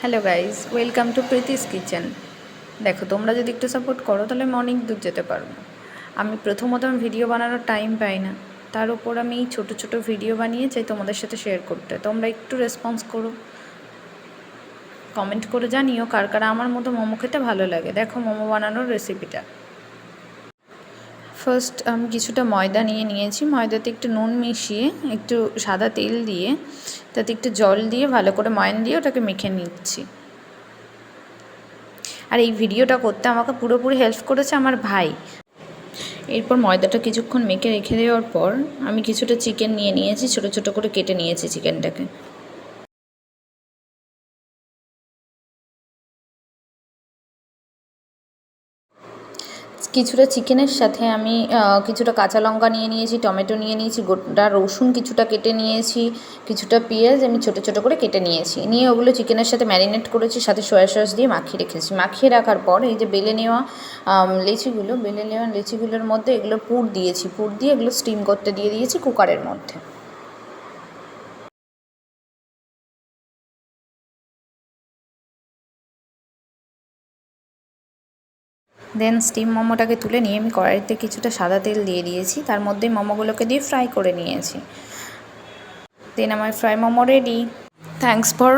Hello guys, welcome to Preeti's kitchen. দেখো, তোমরা যদি একটু সাপোর্ট করো তাহলে আমি অনেক দূর যেতে পারবো। আমি প্রথমত ভিডিও বানানোর টাইম পাই না, তার উপর আমি ছোটো ছোটো ভিডিও বানিয়ে চাই তোমাদের সাথে শেয়ার করতে। তোমরা একটু রেসপন্স করো, কমেন্ট করে জানিও কার কার আমার মতো মোমো খেতে ভালো লাগে। দেখো মোমো বানানোর রেসিপিটা। ফার্স্ট আমি কিছুটা ময়দা নিয়েছি। ময়দাতে একটু নুন মিশিয়ে একটু সাদা তেল দিয়ে তাতে একটু জল দিয়ে ভালো করে ময়ান দিয়ে ওটাকে মেখে নিচ্ছি। আর এই ভিডিওটা করতে আমাকে পুরোপুরি হেল্প করেছে আমার ভাই। এরপর ময়দাটা কিছুক্ষণ মেখে রেখে দেওয়ার পর আমি কিছুটা চিকেন নিয়েছি, ছোটো ছোটো করে কেটে নিয়েছি চিকেনটাকে। কিছুটা চিকেনের সাথে আমি কিছুটা কাঁচা লঙ্কা নিয়েছি, টমেটো নিয়েছি, গোটা রসুন কিছুটা কেটে নিয়েছি, কিছুটা পেঁয়াজ আমি ছোটো ছোটো করে কেটে নিয়ে ওগুলো চিকেনের সাথে ম্যারিনেট করেছি, সাথে সয়া সস দিয়ে মাখিয়ে রেখেছি। মাখিয়ে রাখার পর এই যে বেলে নেওয়া লেচিগুলোর মধ্যে এগুলো পুর দিয়ে এগুলো স্টিম করতে দিয়েছি কুকারের মধ্যে। দেন স্টিম মোমোটাকে তুলে নিয়ে আমি কড়াইতে কিছুটা সাদা তেল দিয়ে দিয়েছি, তার মধ্যে মোমোগুলোকে দিয়ে ফ্রাই করে নিয়েছি। দেন আমার fry momo ready. Thanks for